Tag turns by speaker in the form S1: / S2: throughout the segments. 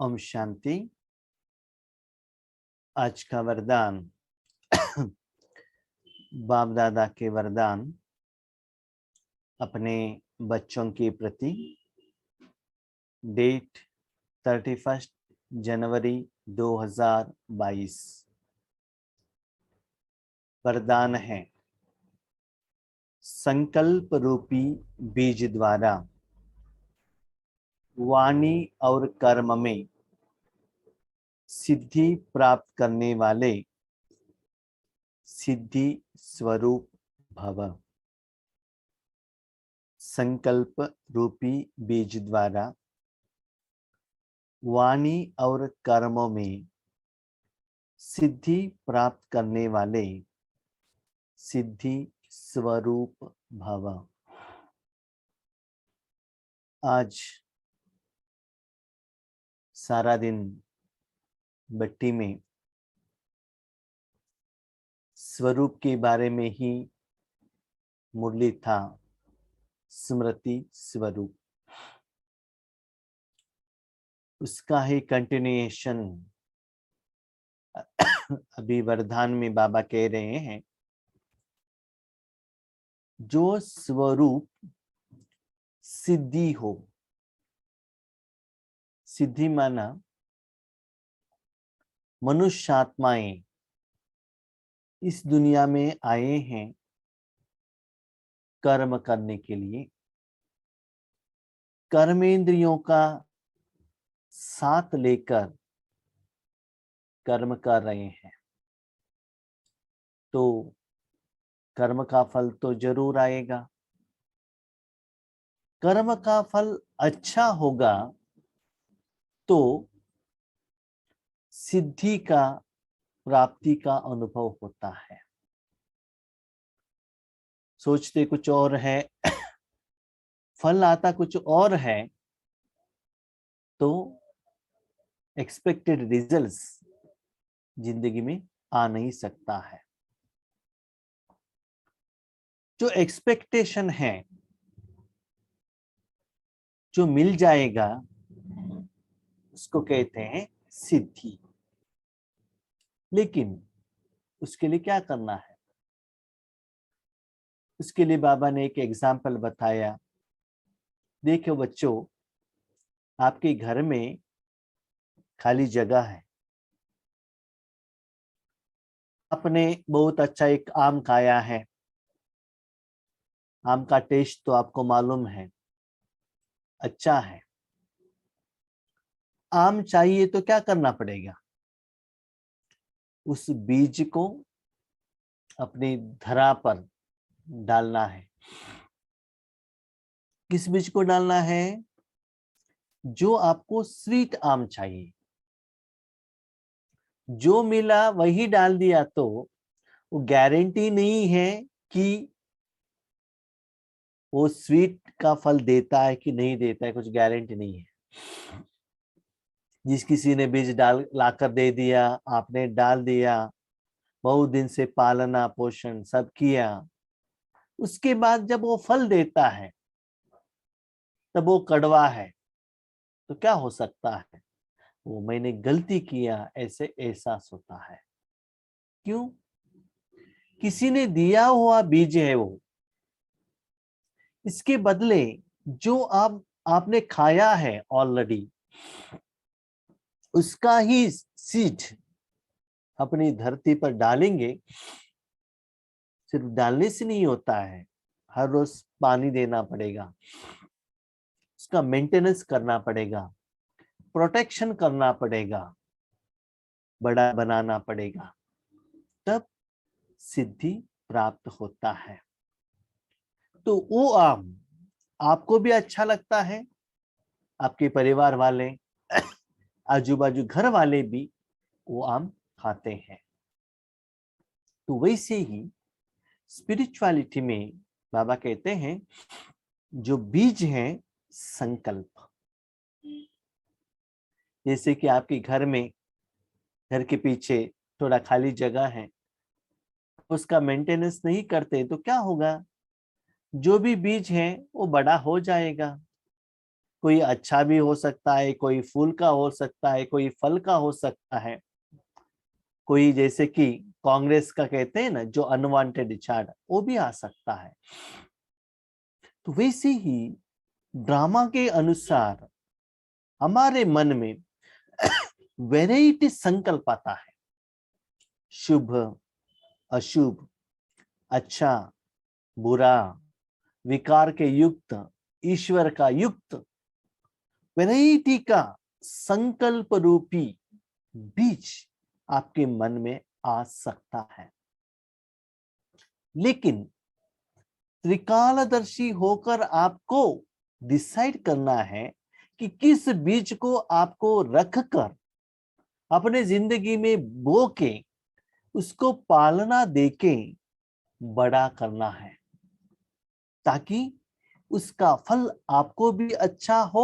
S1: ओम शांति। आज का वरदान बाप दादा के वरदान अपने बच्चों के प्रति। डेट 31 जनवरी 2022। वरदान है, संकल्प रूपी बीज द्वारा वाणी और कर्म में सिद्धि प्राप्त करने वाले सिद्धि स्वरूप भव। संकल्प रूपी बीज द्वारा वाणी और कर्मों में सिद्धि प्राप्त करने वाले सिद्धि स्वरूप भव। आज सारा दिन बट्टी में स्वरूप के बारे में ही मुरली था। स्मृति स्वरूप, उसका ही कंटिन्यूएशन अभी वरदान में बाबा कह रहे हैं। जो स्वरूप सिद्धि हो, सिद्धि माना मनुष्य आत्माएं इस दुनिया में आए हैं कर्म करने के लिए। कर्मेंद्रियों का साथ लेकर कर्म कर रहे हैं, तो कर्म का फल तो जरूर आएगा। कर्म का फल अच्छा होगा तो सिद्धि का प्राप्ति का अनुभव होता है। सोचते कुछ और है, फल आता कुछ और है, तो एक्सपेक्टेड रिजल्ट्स जिंदगी में आ नहीं सकता है। जो एक्सपेक्टेशन है, जो मिल जाएगा, उसको कहते हैं सिद्धि। लेकिन उसके लिए क्या करना है? उसके लिए बाबा ने एक एग्जाम्पल बताया। देखो बच्चों, आपके घर में खाली जगह है, आपने बहुत अच्छा एक आम खाया है। आम का टेस्ट तो आपको मालूम है, अच्छा है। आम चाहिए तो क्या करना पड़ेगा? उस बीज को अपनी धरा पर डालना है। किस बीज को डालना है? जो आपको स्वीट आम चाहिए। जो मिला वही डाल दिया तो वो गारंटी नहीं है कि वो स्वीट का फल देता है कि नहीं देता है, कुछ गारंटी नहीं है। जिस किसी ने बीज डाल लाकर दे दिया, आपने डाल दिया, बहुत दिन से पालना पोषण सब किया, उसके बाद जब वो फल देता है तब वो कड़वा है, तो क्या हो सकता है? वो मैंने गलती किया ऐसे एहसास होता है। क्यों? किसी ने दिया हुआ बीज है वो। इसके बदले जो आपने खाया है ऑलरेडी, उसका ही सीड अपनी धरती पर डालेंगे। सिर्फ डालने से नहीं होता है, हर रोज पानी देना पड़ेगा, उसका मेंटेनेंस करना पड़ेगा, प्रोटेक्शन करना पड़ेगा, बड़ा बनाना पड़ेगा, तब सिद्धि प्राप्त होता है। तो वो आम आपको भी अच्छा लगता है, आपके परिवार वाले, आजू बाजू घर वाले भी वो आम खाते हैं। तो वैसे ही स्पिरिचुअलिटी में बाबा कहते हैं, जो बीज है संकल्प। जैसे कि आपके घर में, घर के पीछे थोड़ा खाली जगह है, उसका मेंटेनेंस नहीं करते तो क्या होगा? जो भी बीज है वो बड़ा हो जाएगा, कोई अच्छा भी हो सकता है, कोई फूल का हो सकता है, कोई फल का हो सकता है, कोई जैसे कि कांग्रेस का कहते हैं ना, जो अनवांटेड चार्ट, वो भी आ सकता है। तो वैसे ही ड्रामा के अनुसार हमारे मन में वैरायटी संकल्प आता है, शुभ, अशुभ, अच्छा, बुरा, विकार के युक्त, ईश्वर का युक्त, वैरायटी का संकल्प रूपी बीज आपके मन में आ सकता है। लेकिन त्रिकालदर्शी होकर आपको डिसाइड करना है कि किस बीज को आपको रखकर अपने जिंदगी में बो के उसको पालना देके बड़ा करना है, ताकि उसका फल आपको भी अच्छा हो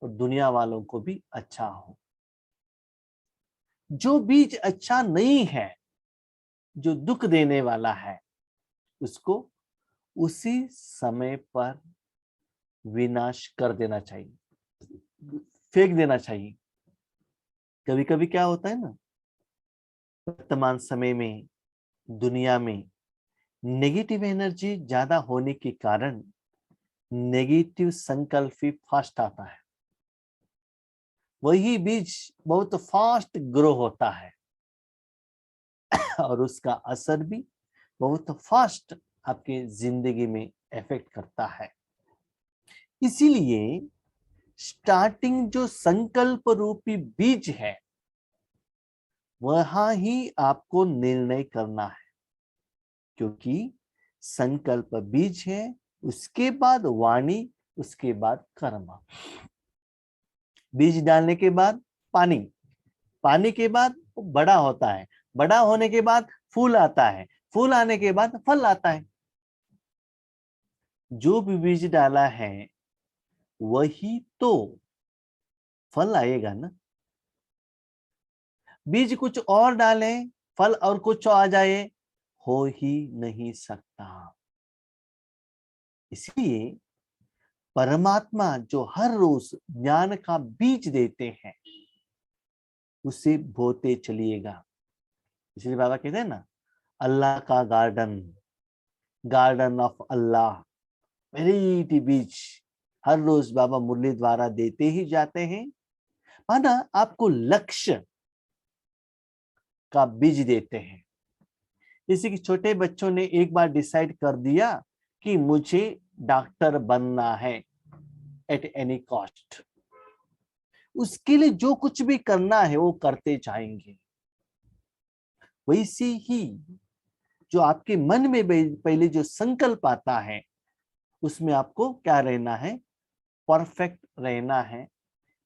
S1: और दुनिया वालों को भी अच्छा हो। जो बीज अच्छा नहीं है, जो दुख देने वाला है, उसको उसी समय पर विनाश कर देना चाहिए, फेंक देना चाहिए। कभी कभी क्या होता है ना, वर्तमान समय में दुनिया में नेगेटिव एनर्जी ज्यादा होने के कारण नेगेटिव संकल्प भी फास्ट आता है, वही बीज बहुत फास्ट ग्रो होता है और उसका असर भी बहुत फास्ट आपके जिंदगी में इफेक्ट करता है। इसीलिए स्टार्टिंग जो संकल्प रूपी बीज है, वहां ही आपको निर्णय करना है, क्योंकि संकल्प बीज है, उसके बाद वाणी, उसके बाद कर्म। बीज डालने के बाद पानी, पानी के बाद वो बड़ा होता है, बड़ा होने के बाद फूल आता है, फूल आने के बाद फल आता है। जो भी बीज डाला है वही तो फल आएगा ना। बीज कुछ और डाले, फल और कुछ आ जाए, हो ही नहीं सकता। इसलिए परमात्मा जो हर रोज ज्ञान का बीज देते हैं, उसे बोते चलिएगा। इसलिए बाबा कहते हैं ना, अल्लाह का garden, garden of Allah, variety बीज हर रोज बाबा मुरली द्वारा देते ही जाते हैं। माना आपको लक्ष्य का बीज देते हैं। जैसे कि छोटे बच्चों ने एक बार डिसाइड कर दिया कि मुझे डॉक्टर बनना है एट एनी कॉस्ट, उसके लिए जो कुछ भी करना है वो करते जाएंगे। वैसे ही जो आपके मन में पहले जो संकल्प आता है, उसमें आपको क्या रहना है, परफेक्ट रहना है,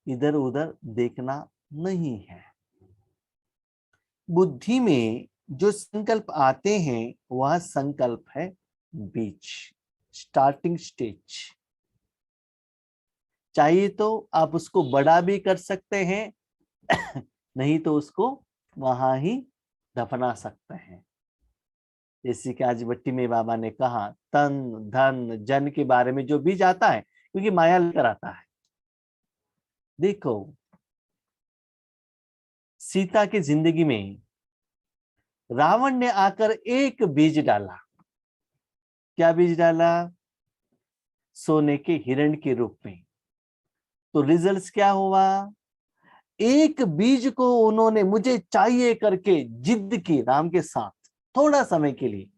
S1: इधर उधर देखना नहीं है। बुद्धि में जो संकल्प आते हैं वह संकल्प है बीज, स्टार्टिंग स्टेज। चाहिए तो आप उसको बड़ा भी कर सकते हैं नहीं तो उसको वहां ही दफना सकते हैं। जैसे कि आज भट्टी में बाबा ने कहा, तन धन जन के बारे में जो बीज आता है, क्योंकि माया लेकर आता है। देखो, सीता की जिंदगी में रावण ने आकर एक बीज डाला। क्या बीज डाला? सोने के हिरण के रूप में। तो रिजल्ट क्या हुआ? एक बीज को उन्होंने मुझे चाहिए करके जिद की राम के साथ, थोड़ा समय के लिए,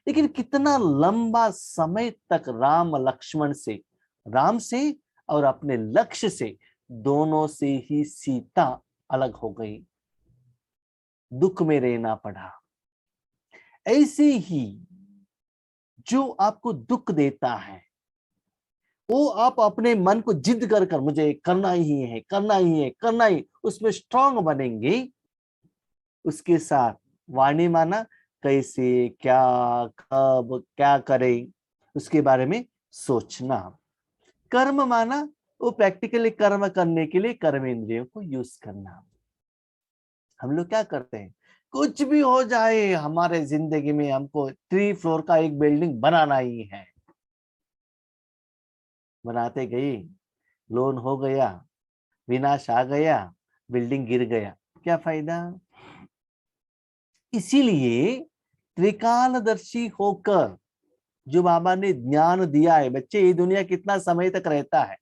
S1: लेकिन कितना लंबा समय तक राम लक्ष्मण से, राम से और अपने लक्ष्य से, दोनों से ही सीता अलग हो गई, दुख में रहना पड़ा। ऐसे ही जो आपको दुख देता है, वो आप अपने मन को जिद कर कर मुझे करना ही है, करना ही है, करना ही, उसमें स्ट्रांग बनेंगे। उसके साथ वाणी माना कैसे, क्या, कब, क्या करें, उसके बारे में सोचना। कर्म माना वो प्रैक्टिकली कर्म करने के लिए कर्म इंद्रियों को यूज करना। हम लोग क्या करते हैं, कुछ भी हो जाए हमारे जिंदगी में, हमको 3 फ्लोर का एक बिल्डिंग बनाना ही है, बनाते गए, लोन हो गया, विनाश आ गया, बिल्डिंग गिर गया, क्या फायदा। इसीलिए त्रिकालदर्शी होकर जो बाबा ने ज्ञान दिया है, बच्चे ये दुनिया कितना समय तक रहता है,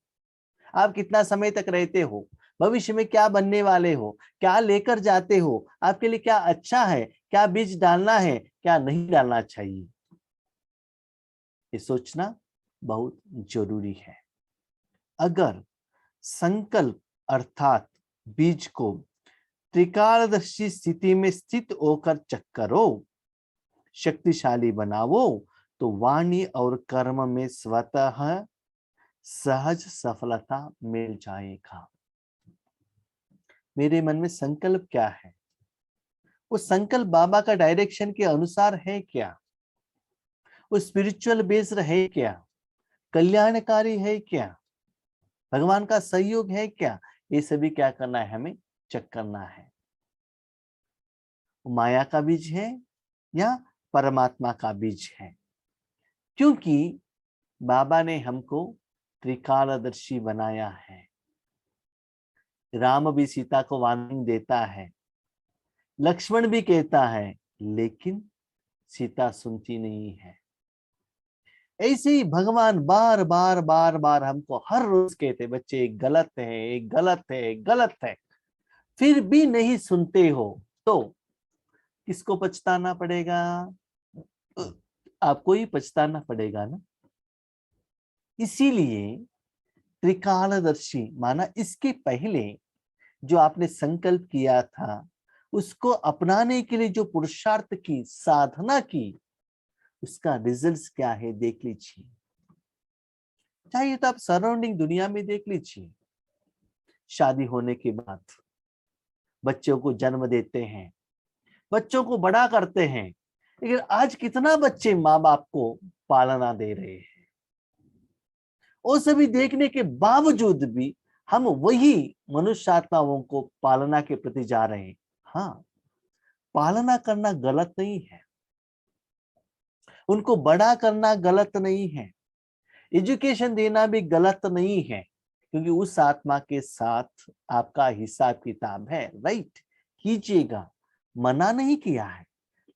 S1: आप कितना समय तक रहते हो, भविष्य में क्या बनने वाले हो, क्या लेकर जाते हो, आपके लिए क्या अच्छा है, क्या बीज डालना है, क्या नहीं डालना चाहिए, ये सोचना बहुत जरूरी है। अगर संकल्प अर्थात बीज को त्रिकालदर्शी स्थिति में स्थित होकर चेक करो, शक्तिशाली बनाओ, तो वाणी और कर्म में स्वतः सहज सफलता मिल जाएगा। मेरे मन में संकल्प क्या है, वो संकल्प बाबा का डायरेक्शन के अनुसार है क्या, वो स्पिरिचुअल बेस्ड है क्या, कल्याणकारी है क्या, भगवान का सहयोग है क्या, ये सभी क्या करना है, हमें चेक करना है। माया का बीज है या परमात्मा का बीज है, क्योंकि बाबा ने हमको त्रिकालदर्शी बनाया है। राम भी सीता को वार्निंग देता है, लक्ष्मण भी कहता है, लेकिन सीता सुनती नहीं है। ऐसे ही भगवान बार बार बार बार हमको हर रोज कहते, बच्चे एक गलत है, एक गलत है, एक गलत है, फिर भी नहीं सुनते हो तो किसको पछताना पड़ेगा, आपको ही पछताना पड़ेगा ना। इसीलिए त्रिकालदर्शी माना, इसके पहले जो आपने संकल्प किया था उसको अपनाने के लिए जो पुरुषार्थ की साधना की, उसका रिजल्ट्स क्या है देख लीजिए। चाहिए तो आप सराउंडिंग दुनिया में देख लीजिए। शादी होने के बाद बच्चों को जन्म देते हैं, बच्चों को बड़ा करते हैं, लेकिन आज कितना बच्चे माँ बाप को पालना दे रहे हैं। वो सभी देखने के बावजूद भी हम वही मनुष्य आत्माओं को पालना के प्रति जा रहे हैं। हाँ, पालना करना गलत नहीं है, उनको बड़ा करना गलत नहीं है, एजुकेशन देना भी गलत नहीं है, क्योंकि उस आत्मा के साथ आपका हिसाब किताब है, राइट, कीजिएगा, मना नहीं किया है।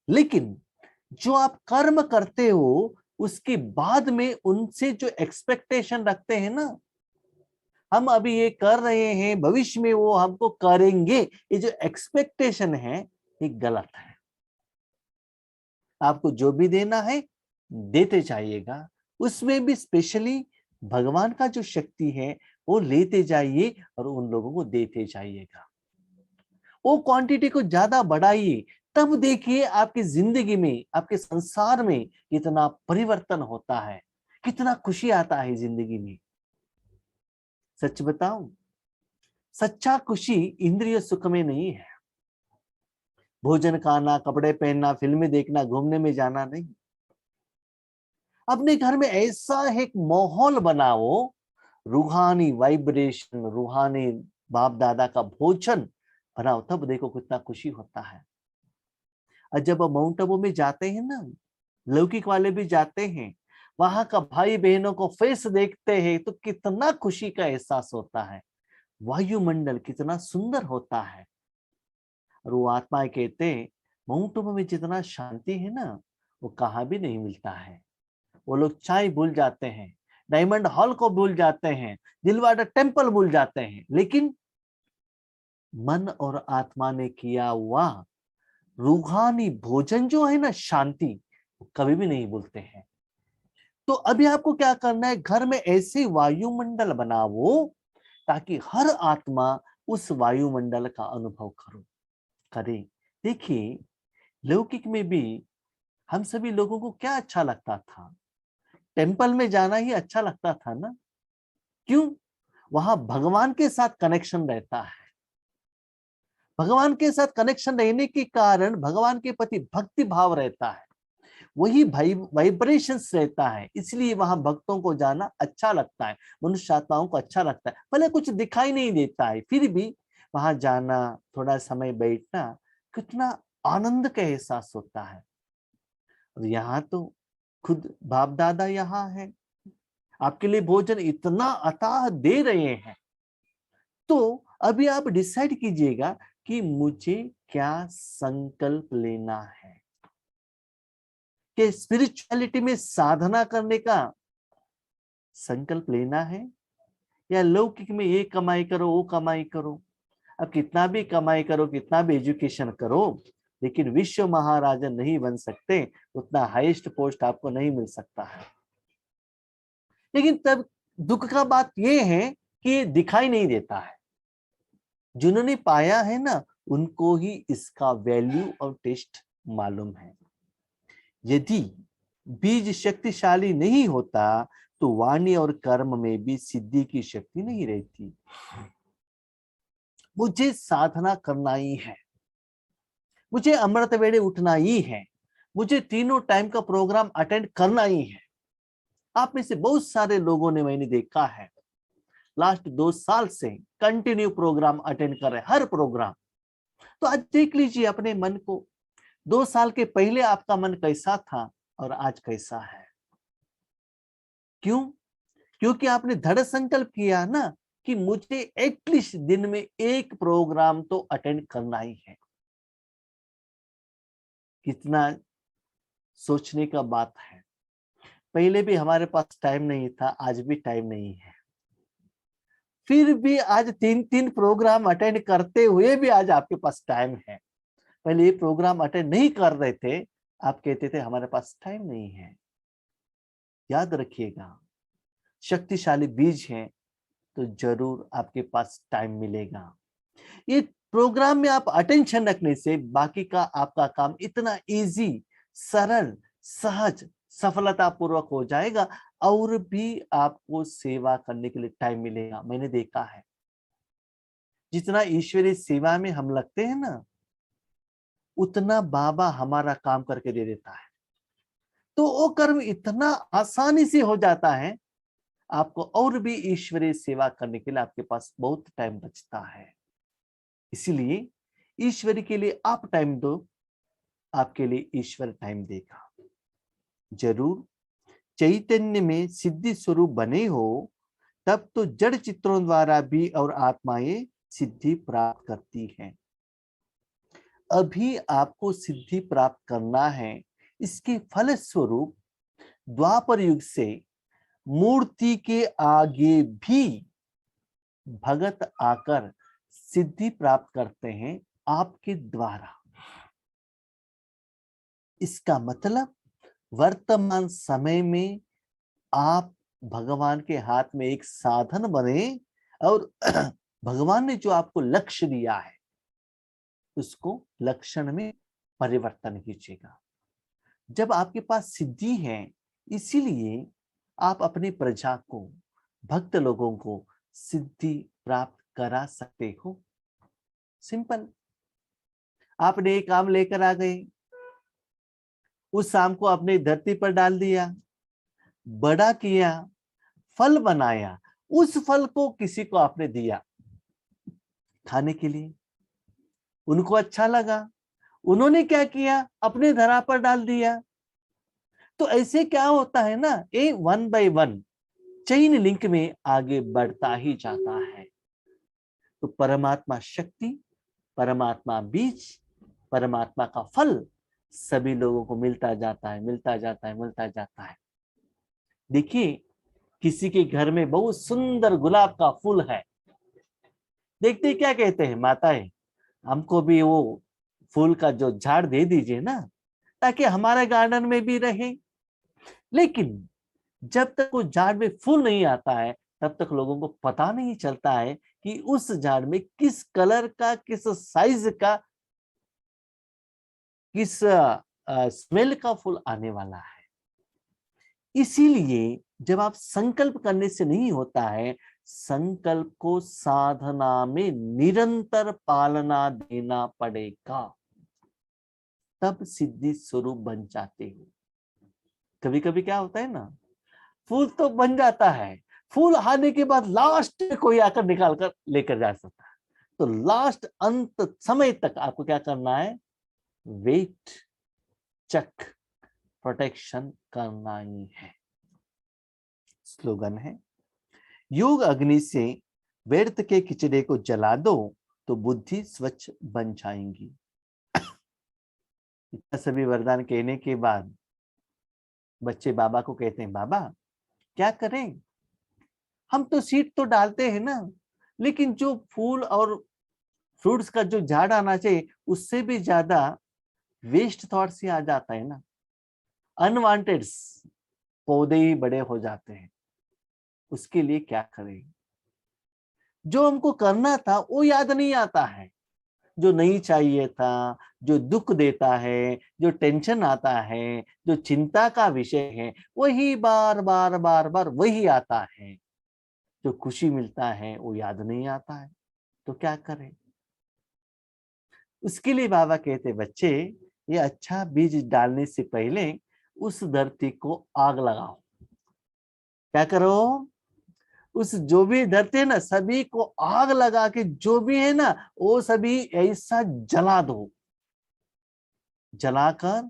S1: लेकिन जो आप कर्म करते हो उसके बाद में उनसे जो एक्सपेक्टेशन रखते हैं ना, हम अभी ये कर रहे हैं, भविष्य में वो हमको करेंगे, ये जो एक्सपेक्टेशन है ये गलत है। आपको जो भी देना है देते जाइएगा, उसमें भी स्पेशली भगवान का जो शक्ति है वो लेते जाइए और उन लोगों को देते जाइएगा। वो क्वांटिटी को ज्यादा बढ़ाइए, तब देखिए आपकी जिंदगी में, आपके संसार में कितना परिवर्तन होता है, कितना खुशी आता है जिंदगी में। सच बताऊं, सच्चा खुशी इंद्रिय सुख में नहीं है, भोजन खाना, कपड़े पहनना, फिल्में देखना, घूमने में जाना नहीं। अपने घर में ऐसा एक माहौल बनाओ, रूहानी वाइब्रेशन, रूहानी बाप दादा का भोजन बनाओ, तब देखो कितना खुशी होता है। और जब माउंट आबू में जाते हैं ना, लौकिक वाले भी जाते हैं, वहां का भाई बहनों को फेस देखते हैं तो कितना खुशी का एहसास होता है, वायुमंडल कितना सुंदर होता है। और वो आत्माएं कहते हैं माउंट आबू में जितना शांति है ना, वो कहाँ भी नहीं मिलता है। वो लोग चाय भूल जाते हैं, डायमंड हॉल को भूल जाते हैं, दिलवाड़ा टेम्पल भूल जाते हैं, लेकिन मन और आत्मा ने किया हुआ रूहानी भोजन जो है ना, शांति, कभी भी नहीं भूलते हैं। तो अभी आपको क्या करना है, घर में ऐसे वायुमंडल बनाओ ताकि हर आत्मा उस वायुमंडल का अनुभव करे। देखिए, लौकिक में भी हम सभी लोगों को क्या अच्छा लगता था, टेम्पल में जाना ही अच्छा लगता था ना। क्यों? वहां भगवान के साथ कनेक्शन रहता है, भगवान के साथ कनेक्शन रहने के कारण भगवान के प्रति भक्ति भाव रहता है, वही वाइब्रेशंस रहता है, इसलिए वहां भक्तों को जाना अच्छा लगता है, मनुष्य आत्माओं को अच्छा लगता है। भले कुछ दिखाई नहीं देता है, फिर भी वहां जाना, थोड़ा समय बैठना, कितना आनंद का एहसास होता है। और यहाँ तो खुद बाप दादा यहाँ है, आपके लिए भोजन इतना अथाह दे रहे हैं, तो अभी आप डिसाइड कीजिएगा कि मुझे क्या संकल्प लेना है। कि स्पिरिचुअलिटी में साधना करने का संकल्प लेना है, या लौकिक में ये कमाई करो वो कमाई करो। अब कितना भी कमाई करो, कितना भी एजुकेशन करो, लेकिन विश्व महाराजा नहीं बन सकते, उतना हाईएस्ट पोस्ट आपको नहीं मिल सकता है। लेकिन तब दुख का बात यह है कि ये दिखाई नहीं देता है। जिन्होंने पाया है ना, उनको ही इसका वैल्यू और टेस्ट मालूम है। यदि बीज शक्तिशाली नहीं होता तो वाणी और कर्म में भी सिद्धि की शक्ति नहीं रहती। मुझे साधना करना ही है, मुझे अमृत वेले उठना ही है, मुझे तीनों टाइम का प्रोग्राम अटेंड करना ही है। आप में से बहुत सारे लोगों ने, मैंने देखा है, लास्ट 2 साल से कंटिन्यू प्रोग्राम अटेंड कर रहे हैं, हर प्रोग्राम। तो आज देख लीजिए अपने मन को, 2 साल के पहले आपका मन कैसा था और आज कैसा है। क्यों? क्योंकि आपने दृढ़ संकल्प किया ना कि मुझे एटलीस्ट दिन में 1 प्रोग्राम तो अटेंड करना ही है। कितना सोचने का बात है। पहले भी हमारे पास टाइम नहीं था, आज भी टाइम नहीं है, फिर भी आज 3-3 प्रोग्राम अटेंड करते हुए भी आज आपके पास टाइम है। पहले ये प्रोग्राम अटेंड नहीं कर रहे थे, आप कहते थे हमारे पास टाइम नहीं है। याद रखिएगा, शक्तिशाली बीज है तो जरूर आपके पास टाइम मिलेगा। ये प्रोग्राम में आप अटेंशन रखने से बाकी का आपका काम इतना इजी, सरल, सहज, सफलता पूर्वक हो जाएगा, और भी आपको सेवा करने के लिए टाइम मिलेगा। मैंने देखा है, जितना ईश्वरीय सेवा में हम लगते हैं ना, उतना बाबा हमारा काम करके दे देता है। तो वो कर्म इतना आसानी से हो जाता है, आपको और भी ईश्वरीय सेवा करने के लिए आपके पास बहुत टाइम बचता है। इसीलिए ईश्वर के लिए आप टाइम दो, आपके लिए ईश्वर टाइम देगा। जरूर चैतन्य में सिद्धि स्वरूप बने हो, तब तो जड़ चित्रों द्वारा भी और आत्माएं सिद्धि प्राप्त करती हैं। अभी आपको सिद्धि प्राप्त करना है, इसके फल स्वरूप द्वापर युग से मूर्ति के आगे भी भगत आकर सिद्धि प्राप्त करते हैं आपके द्वारा। इसका मतलब वर्तमान समय में आप भगवान के हाथ में एक साधन बने, और भगवान ने जो आपको लक्ष्य दिया है उसको लक्षण में परिवर्तन कीजिएगा। जब आपके पास सिद्धि है, इसीलिए आप अपनी प्रजा को, भक्त लोगों को सिद्धि प्राप्त करा सकते हो। सिंपल। आपने एक आम लेकर आ गए, उस आम को आपने धरती पर डाल दिया, बड़ा किया, फल बनाया, उस फल को किसी को आपने दिया खाने के लिए, उनको अच्छा लगा, उन्होंने क्या किया, अपने धरा पर डाल दिया। तो ऐसे क्या होता है ना, ये 1 by 1 चेन लिंक में आगे बढ़ता ही जाता है। तो परमात्मा शक्ति, परमात्मा बीज, परमात्मा का फल सभी लोगों को मिलता जाता है, मिलता जाता है, मिलता जाता है। देखिए, किसी के घर में बहुत सुंदर गुलाब का फूल है, देखते क्या कहते हैं माताएं, हमको भी वो फूल का जो झाड़ दे दीजिए ना, ताकि हमारे गार्डन में भी रहे। लेकिन जब तक वो झाड़ में फूल नहीं आता है, तब तक लोगों को पता नहीं चलता है कि उस झाड़ में किस कलर का, किस साइज का, किस स्मेल का फूल आने वाला है। इसीलिए जब आप संकल्प करने से नहीं होता है, संकल्प को साधना में निरंतर पालना देना पड़ेगा, तब सिद्धि स्वरूप बन जाते हो। कभी कभी क्या होता है ना, फूल तो बन जाता है, फूल आने के बाद लास्ट में कोई आकर निकाल कर लेकर जा सकता है। तो लास्ट अंत समय तक आपको क्या करना है, वेट, चेक, प्रोटेक्शन करना ही है। स्लोगन है, योग अग्नि से व्यर्थ के किचड़े को जला दो तो बुद्धि स्वच्छ बन जाएंगी। इतना सभी वरदान कहने के बाद बच्चे बाबा को कहते हैं, बाबा क्या करें, हम तो सीड तो डालते हैं ना, लेकिन जो फूल और फ्रूट्स का जो झाड़ आना चाहिए उससे भी ज्यादा वेस्ट थॉट्स ही आ जाता है ना, अनवांटेड पौधे ही बड़े हो जाते हैं। उसके लिए क्या करें? जो हमको करना था वो याद नहीं आता है, जो नहीं चाहिए था, जो दुख देता है, जो टेंशन आता है, जो चिंता का विषय है, वही बार बार बार बार वही आता है। जो खुशी मिलता है वो याद नहीं आता है, तो क्या करें? उसके लिए बाबा कहते, बच्चे ये अच्छा बीज डालने से पहले उस धरती को आग लगाओ। क्या करो? उस जो भी धरती है ना, सभी को आग लगा के जो भी है ना वो सभी ऐसा जला दो। जलाकर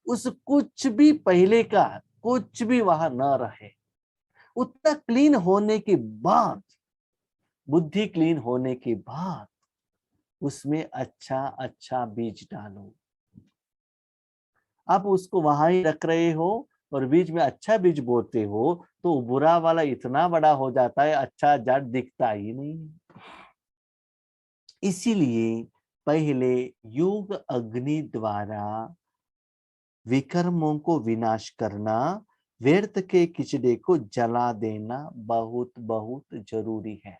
S1: उस कुछ भी पहले का कुछ भी वहां न रहे। उतना क्लीन होने के बाद, बुद्धि क्लीन होने के बाद उसमें अच्छा अच्छा बीज डालो। आप उसको वहां ही रख रहे हो और बीच में अच्छा बीज बोते हो तो बुरा वाला इतना बड़ा हो जाता है, अच्छा जड़ दिखता ही नहीं। इसीलिए पहले योग अग्नि द्वारा विकर्मों को विनाश करना, व्यर्थ के किचड़े को जला देना बहुत बहुत जरूरी है।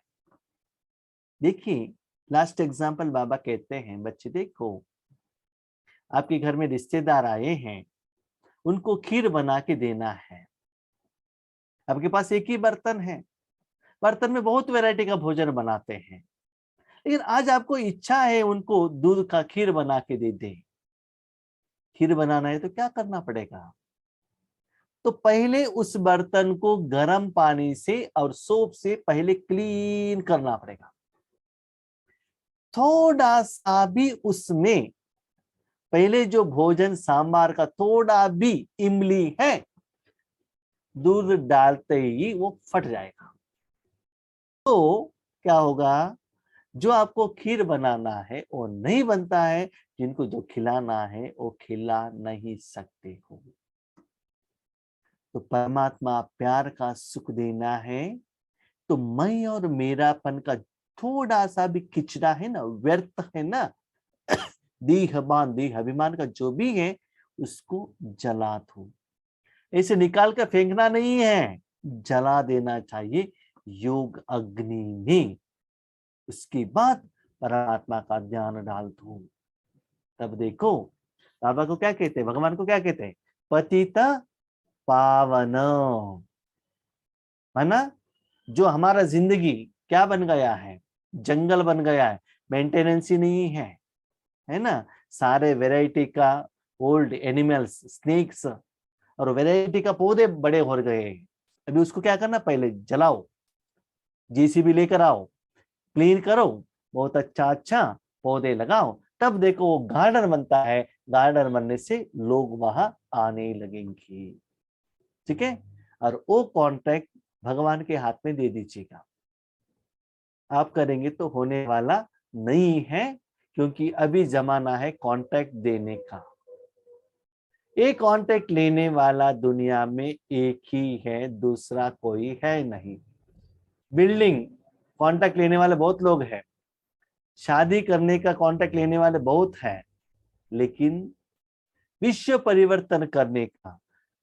S1: देखिए लास्ट एग्जाम्पल बाबा कहते हैं, बच्चे देखो आपके घर में रिश्तेदार आए हैं, उनको खीर बना के देना है। आपके पास एक ही बर्तन है, बर्तन में बहुत वैरायटी का भोजन बनाते हैं, लेकिन आज आपको इच्छा है उनको दूध का खीर बना के दे दे। खीर बनाना है तो क्या करना पड़ेगा? तो पहले उस बर्तन को गर्म पानी से और सोप से पहले क्लीन करना पड़ेगा। थोड़ा सा भी उसमें पहले जो भोजन सांबार का थोड़ा भी इमली है, दूध डालते ही वो फट जाएगा। तो क्या होगा? जो आपको खीर बनाना है वो नहीं बनता है, जिनको जो खिलाना है वो खिला नहीं सकते हो। तो परमात्मा प्यार का सुख देना है, तो मैं और मेरापन का थोड़ा सा भी किचड़ा है ना, व्यर्थ है ना, देहमान देह अभिमान का जो भी है उसको जला दो। ऐसे निकाल कर फेंकना नहीं है, जला देना चाहिए योग अग्नि में। उसके बाद परमात्मा का ध्यान डाल दो। तब देखो बाबा को क्या कहते हैं, भगवान को क्या कहते हैं? पतित पावन। है ना? जो हमारा जिंदगी क्या बन गया है? जंगल बन गया है, मेंटेनेंस ही नहीं है ना? सारे वैरायटी का ओल्ड एनिमल्स, स्नेक्स और वैरायटी का पौधे बड़े हो गए। अभी उसको क्या करना? पहले जलाओ, जेसीबी लेकर आओ, क्लीन करो, बहुत अच्छा अच्छा पौधे लगाओ, तब देखो वो गार्डन बनता है। गार्डन बनने से लोग वहां आने लगेंगे। ठीक है? और वो कॉन्ट्रैक्ट भगवान के हाथ में दे दीजिएगा। आप करेंगे तो होने वाला नहीं है, क्योंकि अभी जमाना है कॉन्ट्रैक्ट देने का। एक कॉन्ट्रैक्ट लेने वाला दुनिया में एक ही है, दूसरा कोई है नहीं। बिल्डिंग कॉन्ट्रैक्ट लेने वाले बहुत लोग हैं, शादी करने का कॉन्ट्रैक्ट लेने वाले बहुत हैं, लेकिन विश्व परिवर्तन करने का,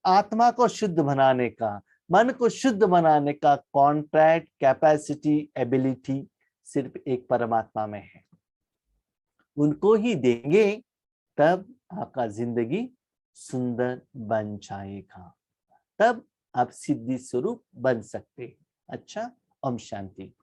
S1: आत्मा को शुद्ध बनाने का, मन को शुद्ध बनाने का कॉन्ट्रैक्ट, कैपेसिटी, एबिलिटी सिर्फ एक परमात्मा में है। उनको ही देंगे तब आपका जिंदगी सुंदर बन जाएगा, तब आप सिद्धि स्वरूप बन सकते हैं। अच्छा, ओम शांति।